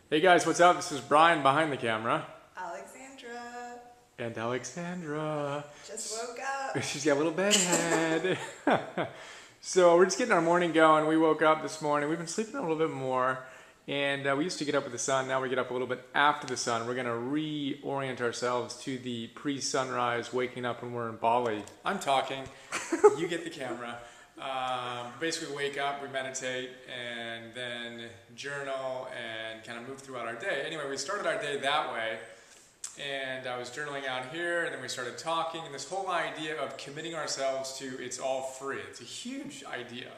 Hey guys, what's up? This is Brian behind the camera. Alexandra. And Alexandra. Just woke up. She's got a little bedhead. So we're just getting our morning going. We woke up this morning. We've been sleeping a little bit more. And we used to get up with the sun. Now we get up a little bit after the sun. We're going to reorient ourselves to the pre-sunrise waking up when we're in Bali. I'm talking. You get the camera. Basically wake up, we meditate, and then journal and kind of move throughout our day. Anyway, we started our day that way, and I was journaling out here, and then we started talking, and this whole idea of committing ourselves to it's all free. It's a huge idea.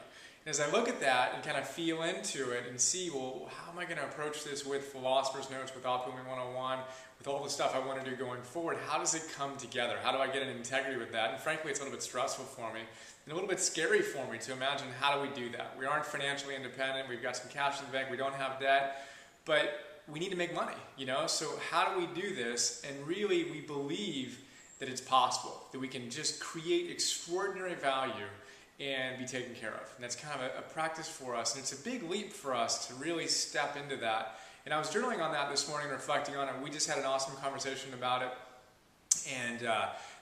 And as I look at that and kind of feel into it and see, well, how am I going to approach this with Philosopher's Notes, with Optimum 101, with all the stuff I want to do going forward, how does it come together? How do I get an integrity with that? And frankly, it's a little bit stressful for me. And a little bit scary for me to imagine how do we do that. We aren't financially independent, we've got some cash in the bank, we don't have debt, but we need to make money, you know? So how do we do this? And really we believe that it's possible, that we can just create extraordinary value and be taken care of. And that's kind of a practice for us, and it's a big leap for us to really step into that. And I was journaling on that this morning, reflecting on it. We just had an awesome conversation about it. And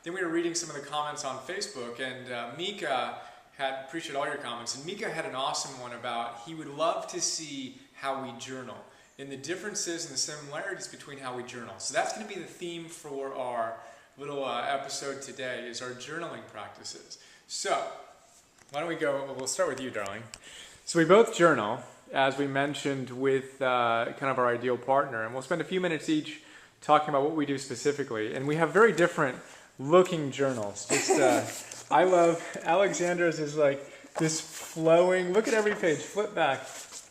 then we were reading some of the comments on Facebook, and Micah appreciated all your comments, and Micah had an awesome one about he would love to see how we journal and the differences and the similarities between how we journal. So that's going to be the theme for our little episode today, is our journaling practices. So why don't we go, we'll start with you, darling. So we both journal, as we mentioned, with kind of our ideal partner, and we'll spend a few minutes each talking about what we do specifically. And we have very different looking journals. Just I love Alexandra's is like this flowing, look at every page, flip back.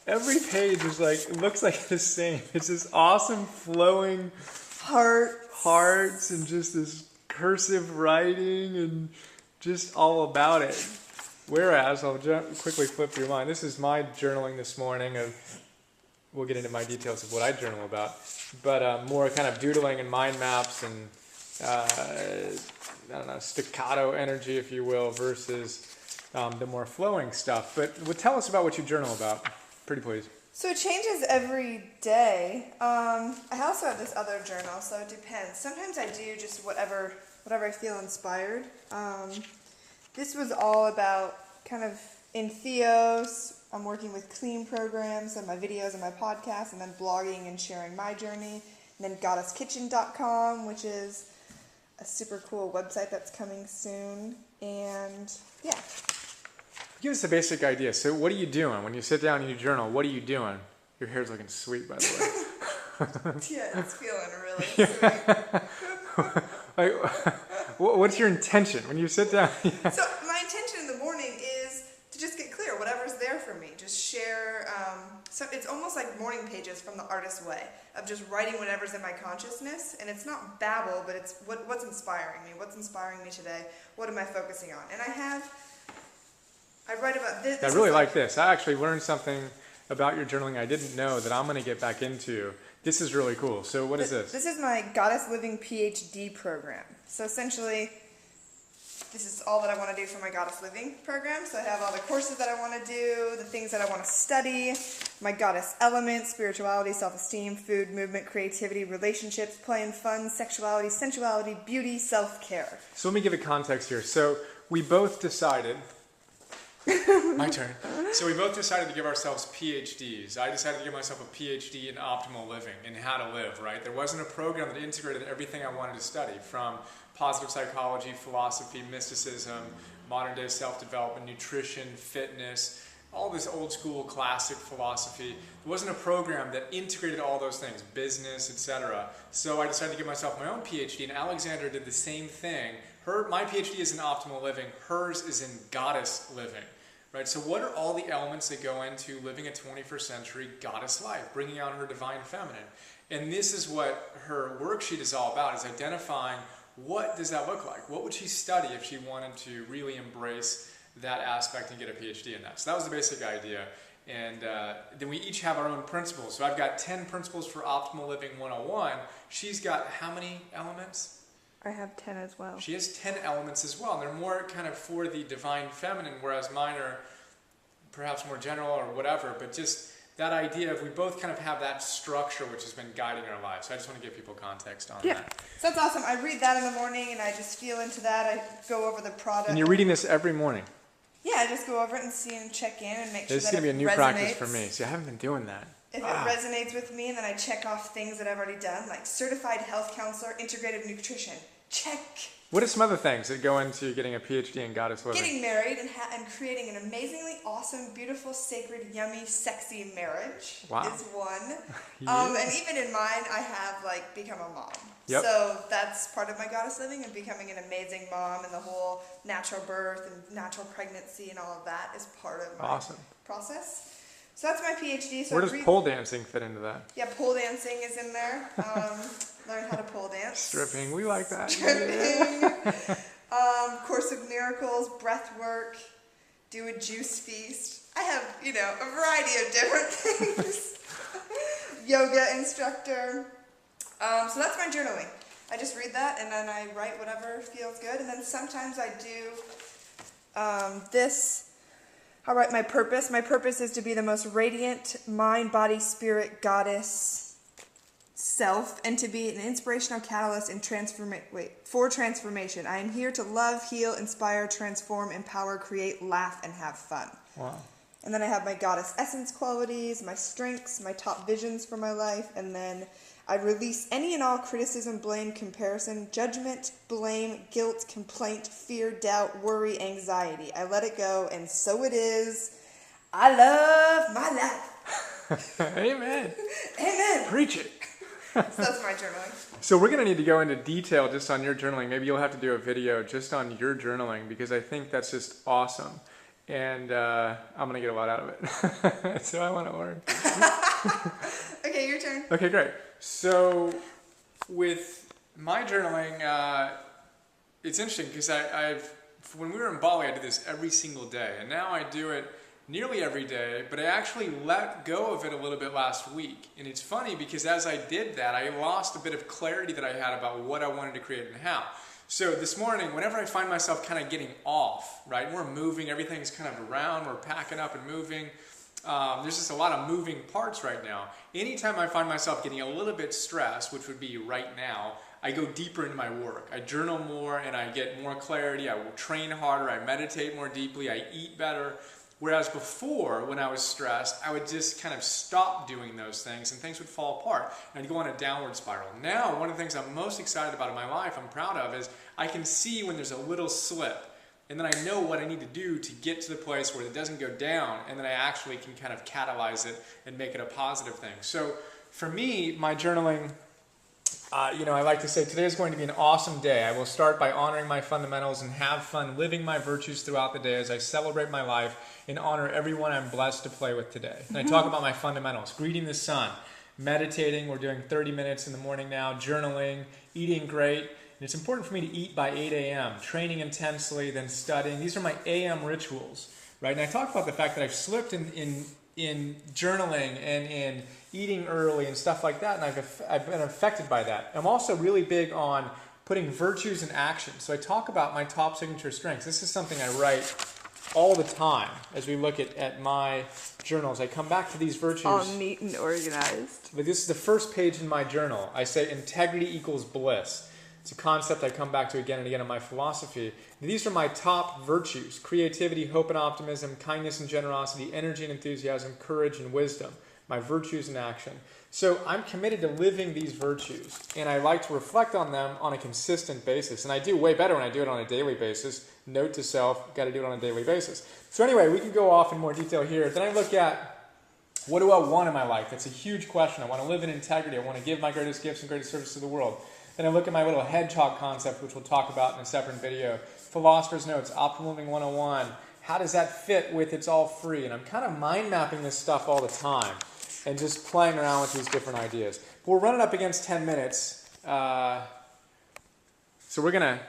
Every page is like, it looks like the same. It's this awesome flowing hearts and just this cursive writing and just all about it. Whereas, I'll quickly flip through mine. This is my journaling this morning we'll get into my details of what I journal about, but more kind of doodling and mind maps and I don't know, staccato energy, if you will, versus the more flowing stuff. But tell us about what you journal about, pretty please. So it changes every day. I also have this other journal, so it depends. Sometimes I do just whatever I feel inspired. This was all about kind of in Theos. I'm working with clean programs and my videos and my podcast, and then blogging and sharing my journey. And then goddesskitchen.com, which is a super cool website that's coming soon. And yeah. Give us a basic idea. So what are you doing when you sit down and you journal? What are you doing? Your hair's looking sweet, by the way. Yeah, it's feeling really sweet. Like, what's your intention when you sit down? So my intention in the morning is to just get clear, whatever's there for me. Just share, so it's almost like morning pages from the artist's way, of just writing whatever's in my consciousness. And it's not babble, but it's what's inspiring me. What's inspiring me today? What am I focusing on? And I write about this. I really like this. I actually learned something about your journaling I didn't know that I'm going to get back into. This is really cool. So what is this? This is my Goddess Living PhD program. So essentially, this is all that I want to do for my Goddess Living program. So I have all the courses that I want to do, the things that I want to study, my Goddess elements, spirituality, self-esteem, food, movement, creativity, relationships, play and fun, sexuality, sensuality, beauty, self-care. So let me give a context here. So we both decided... My turn. So we both decided to give ourselves PhDs. I decided to give myself a PhD in optimal living, in how to live, right? There wasn't a program that integrated everything I wanted to study, from positive psychology, philosophy, mysticism, modern day self-development, nutrition, fitness, all this old school classic philosophy. There wasn't a program that integrated all those things, business, etc. So I decided to give myself my own PhD, and Alexandra did the same thing. My PhD is in optimal living, hers is in goddess living. Right, so what are all the elements that go into living a 21st century goddess life, bringing out her divine feminine? And this is what her worksheet is all about, is identifying what does that look like? What would she study if she wanted to really embrace that aspect and get a PhD in that? So that was the basic idea. And then we each have our own principles. So I've got 10 principles for Optimal Living 101. She's got how many elements? I have 10 as well. She has 10 elements as well, and they're more kind of for the divine feminine, whereas mine are perhaps more general or whatever, but just that idea of we both kind of have that structure which has been guiding our lives. So I just want to give people context on that. So that's awesome. I read that in the morning and I just feel into that. I go over the product. And you're reading this every morning? Yeah, I just go over it and see and check in and make sure that it resonates. This is going to be a new practice for me. See, I haven't been doing that. If it resonates with me, and then I check off things that I've already done, like certified health counselor, integrative nutrition. Check. What are some other things that go into getting a PhD in goddess living? Getting married and creating an amazingly awesome, beautiful, sacred, yummy, sexy marriage is one. And even in mine, I have become a mom. Yep. So that's part of my goddess living, and becoming an amazing mom, and the whole natural birth and natural pregnancy and all of that is part of my process. So that's my PhD. So where does pole dancing fit into that? Yeah, pole dancing is in there. Learn how to pole dance. Stripping, we like that. Stripping. Course of Miracles, breath work, do a juice feast. I have, a variety of different things. Yoga instructor. So that's my journaling. I just read that and then I write whatever feels good. And then sometimes I do this. I write my purpose. My purpose is to be the most radiant mind, body, spirit, goddess self, and to be an inspirational catalyst in for transformation. I am here to love, heal, inspire, transform, empower, create, laugh, and have fun. Wow. And then I have my goddess essence qualities, my strengths, my top visions for my life, and then I release any and all criticism, blame, comparison, judgment, blame, guilt, complaint, fear, doubt, worry, anxiety. I let it go, and so it is. I love my life. Amen. Amen. Preach it. So that's my journaling. So we're going to need to go into detail just on your journaling. Maybe you'll have to do a video just on your journaling, because I think that's just awesome. And I'm going to get a lot out of it. So I want to learn. Okay, your turn. Okay, great. So with my journaling, it's interesting because when we were in Bali, I did this every single day. And now I do it nearly every day, but I actually let go of it a little bit last week. And it's funny because as I did that, I lost a bit of clarity that I had about what I wanted to create and how. So this morning, whenever I find myself kind of getting off, right, we're moving, everything's kind of around, we're packing up and moving. There's just a lot of moving parts right now. Anytime I find myself getting a little bit stressed, which would be right now, I go deeper into my work. I journal more and I get more clarity. I will train harder. I meditate more deeply. I eat better. Whereas before, when I was stressed, I would just kind of stop doing those things and things would fall apart and I'd go on a downward spiral. Now, one of the things I'm most excited about in my life, I'm proud of, is I can see when there's a little slip. And then I know what I need to do to get to the place where it doesn't go down, and then I actually can kind of catalyze it and make it a positive thing. So for me, my journaling, I like to say today is going to be an awesome day. I will start by honoring my fundamentals and have fun living my virtues throughout the day as I celebrate my life and honor everyone I'm blessed to play with today. And I talk about my fundamentals: greeting the sun, meditating, we're doing 30 minutes in the morning now, journaling, eating great. And it's important for me to eat by 8 a.m., training intensely, then studying. These are my a.m. rituals, right? And I talk about the fact that I've slipped in journaling and in eating early and stuff like that, and I've been affected by that. I'm also really big on putting virtues in action. So I talk about my top signature strengths. This is something I write all the time as we look at my journals. I come back to these virtues. All neat and organized. But this is the first page in my journal. I say integrity equals bliss. It's a concept I come back to again and again in my philosophy. These are my top virtues: creativity, hope and optimism, kindness and generosity, energy and enthusiasm, courage and wisdom. My virtues in action. So I'm committed to living these virtues, and I like to reflect on them on a consistent basis. And I do way better when I do it on a daily basis. Note to self, got to do it on a daily basis. So anyway, we can go off in more detail here. Then I look at, what do I want in my life? That's a huge question. I want to live in integrity. I want to give my greatest gifts and greatest service to the world. Then I look at my little hedgehog concept, which we'll talk about in a separate video. Philosopher's Notes, Optimal Living 101. How does that fit with It's All Free? And I'm kind of mind mapping this stuff all the time and just playing around with these different ideas. But we're running up against 10 minutes. So we're going to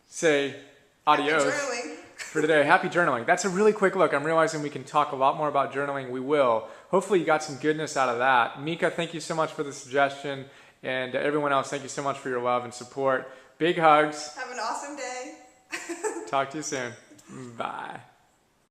say adios for today. Happy journaling. That's a really quick look. I'm realizing we can talk a lot more about journaling. We will. Hopefully you got some goodness out of that. Micah, thank you so much for the suggestion. And everyone else, thank you so much for your love and support. Big hugs. Have an awesome day. Talk to you soon. Bye.